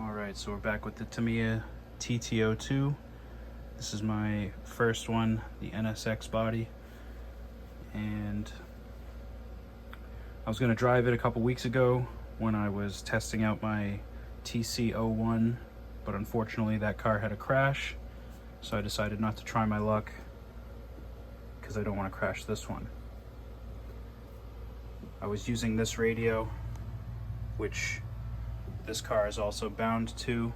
Alright, so we're back with the Tamiya TT02. This is my first one, the NSX body. And I was going to drive it a couple weeks ago when I was testing out my TC01, but unfortunately that car had a crash, so I decided not to try my luck because I don't want to crash this one. I was using this radio, which this car is also bound to.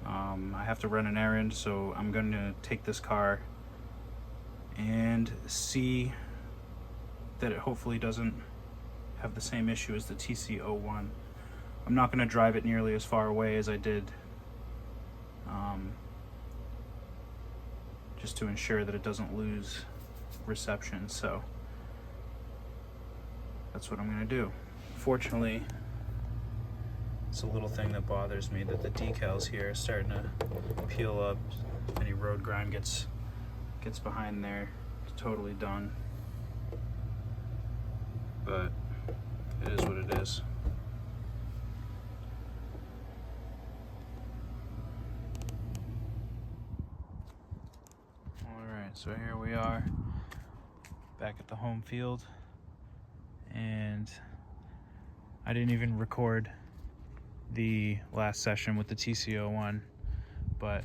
I have to run an errand, so I'm going to take this car and see that it hopefully doesn't have the same issue as the TC01. I'm not going to drive it nearly as far away as I did, just to ensure that it doesn't lose reception, so that's what I'm going to do. Fortunately, it's a little thing that bothers me, that the decals here are starting to peel up. Any road grime gets behind there, it's totally done. But it is what it is. Alright, so here we are back at the home field, and I didn't even record the last session with the TC01, but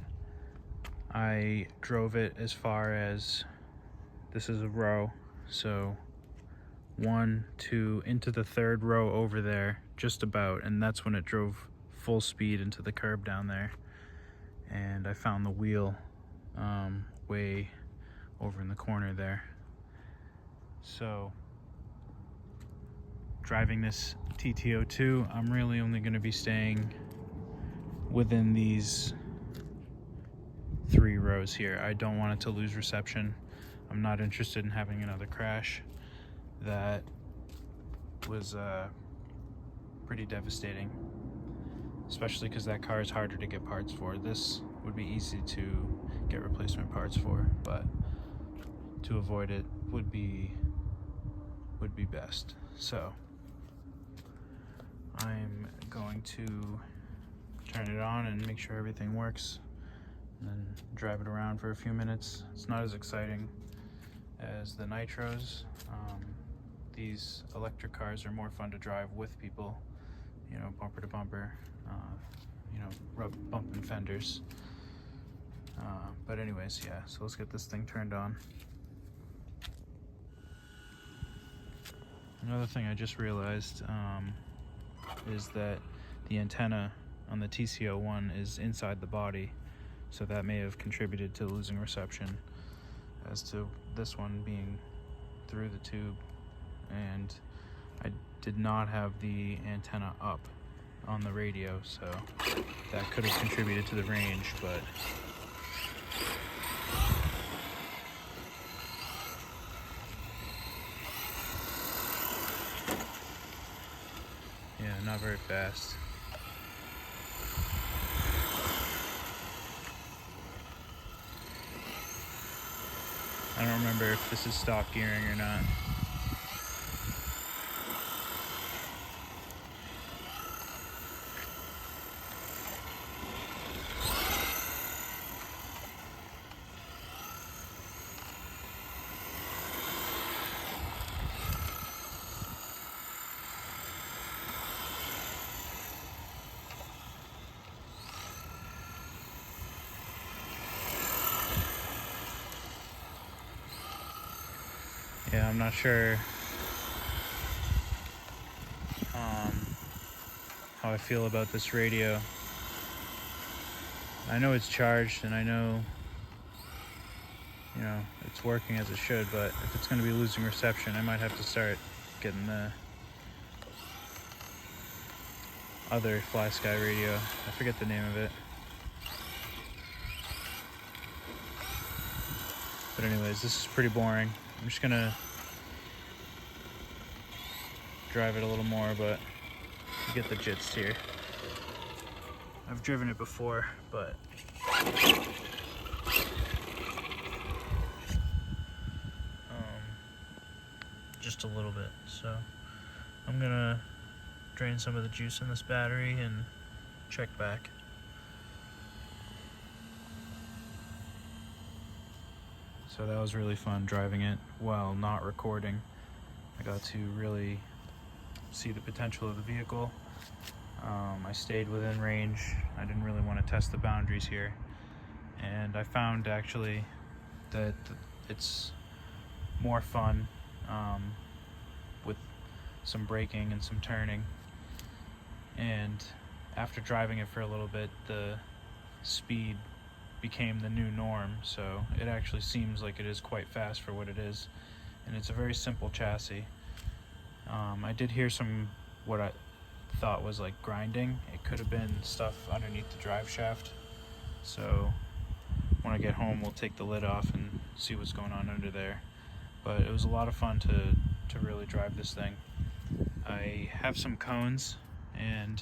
I drove it as far as, this is a row, so 1, 2, into the third row over there, just about, and that's when it drove full speed into the curb down there. And I found the wheel way over in the corner there. So driving this TT02, I'm really only going to be staying within these 3 rows here. I don't want it to lose reception. I'm not interested in having another crash. That was pretty devastating, especially because that car is harder to get parts for. This would be easy to get replacement parts for, but to avoid it would be best. So I'm going to turn it on and make sure everything works, and then drive it around for a few minutes. It's not as exciting as the nitros. These electric cars are more fun to drive with people, you know, bumper to bumper, you know, bumping fenders. But anyways, yeah, so let's get this thing turned on. Another thing I just realized is that the antenna on the TC01 is inside the body, so that may have contributed to losing reception, as to this one being through the tube. And I did not have the antenna up on the radio, so that could have contributed to the range, but yeah, not very fast. I don't remember if this is stock gearing or not. Yeah, I'm not sure how I feel about this radio. I know it's charged, and I know, you know, it's working as it should, but if it's going to be losing reception, I might have to start getting the other Fly Sky radio. I forget the name of it. But anyways, this is pretty boring. I'm just gonna drive it a little more, but you get the gist here. I've driven it before, but just a little bit. So I'm gonna drain some of the juice in this battery and check back. So that was really fun driving it while not recording. I got to really see the potential of the vehicle. I stayed within range. I didn't really want to test the boundaries here. And I found actually that it's more fun with some braking and some turning. And after driving it for a little bit, the speed became the new norm, so it actually seems like it is quite fast for what it is, and it's a very simple chassis. I did hear some what I thought was like grinding. It could have been stuff underneath the drive shaft, so when I get home we'll take the lid off and see what's going on under there. But it was a lot of fun to really drive this thing. I have some cones, and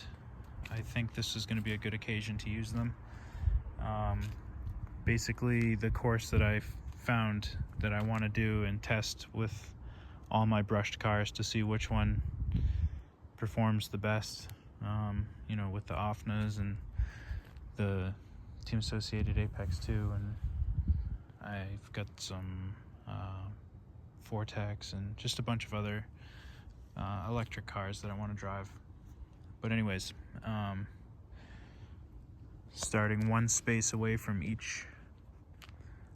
I think this is going to be a good occasion to use them. Basically, the course that I found that I want to do and test with all my brushed cars to see which one performs the best, you know, with the OFNAs and the Team Associated Apex 2, and I've got some Vortex and just a bunch of other electric cars that I want to drive. But anyways, starting one space away from each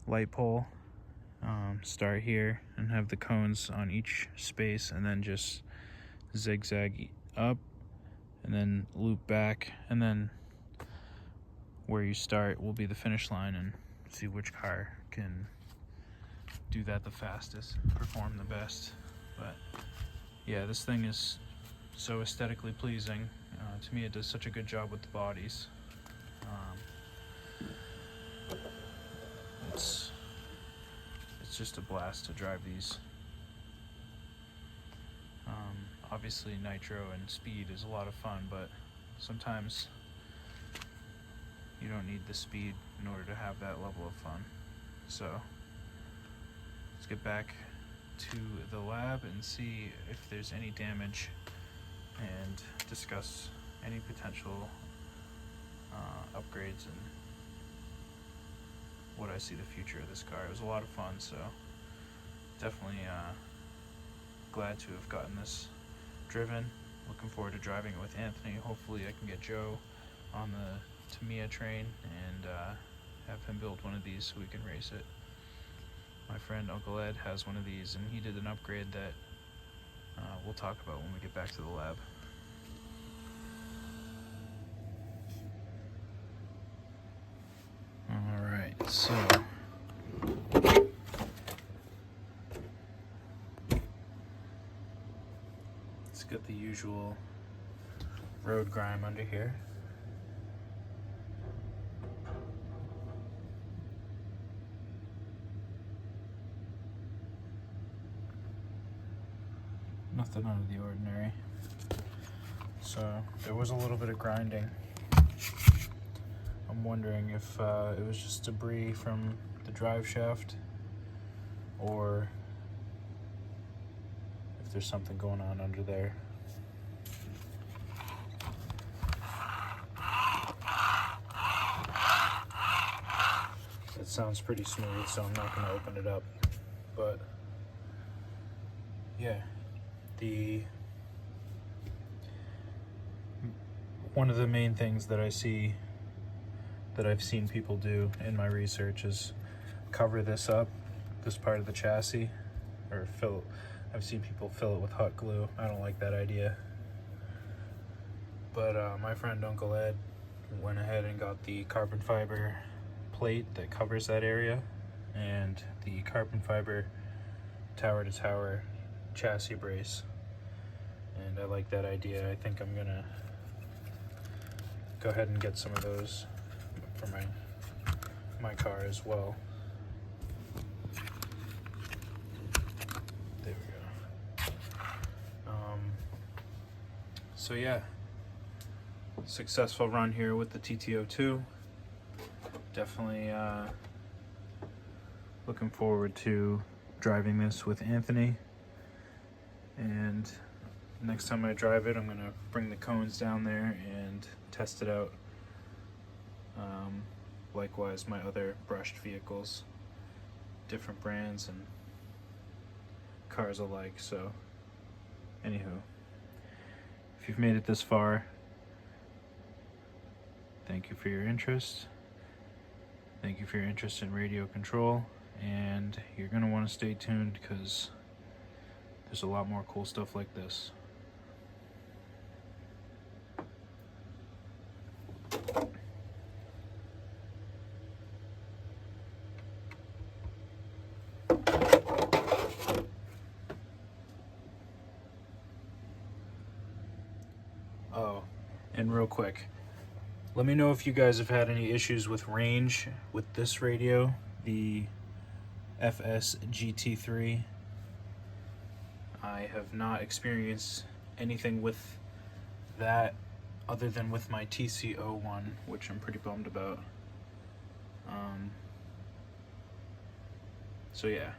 light pole, start here and have the cones on each space, and then just zigzag up and then loop back, and then where you start will be the finish line, and see which car can do that the fastest, perform the best. But yeah, this thing is so aesthetically pleasing. To me, it does such a good job with the bodies. It's just a blast to drive these. Obviously nitro and speed is a lot of fun, but sometimes you don't need the speed in order to have that level of fun. So let's get back to the lab and see if there's any damage and discuss any potential upgrades and what I see the future of this car. It was a lot of fun, so definitely glad to have gotten this driven. Looking forward to driving it with Anthony. Hopefully I can get Joe on the Tamiya train and have him build one of these so we can race it. My friend Uncle Ed has one of these, and he did an upgrade that we'll talk about when we get back to the lab. Alright, so let's get the usual road grime under here. Nothing out of the ordinary. So there was a little bit of grinding. I'm wondering if it was just debris from the drive shaft, or if there's something going on under there. It sounds pretty smooth, so I'm not going to open it up. But yeah, one of the main things that I've seen people do in my research is cover this up, this part of the chassis, or I've seen people fill it with hot glue. I don't like that idea. But my friend Uncle Ed went ahead and got the carbon fiber plate that covers that area, and the carbon fiber tower to tower chassis brace, and I like that idea. I think I'm gonna go ahead and get some of those for my car as well. There we go. So yeah, successful run here with the TT02. Definitely looking forward to driving this with Anthony, and next time I drive it I'm gonna bring the cones down there and test it out Likewise, my other brushed vehicles, different brands and cars alike. So, anywho, if you've made it this far, thank you for your interest. Thank you for your interest in radio control, and you're going to want to stay tuned because there's a lot more cool stuff like this. Oh, and real quick, let me know if you guys have had any issues with range with this radio, the FS-GT3. I have not experienced anything with that other than with my TC01, which I'm pretty bummed about. So yeah.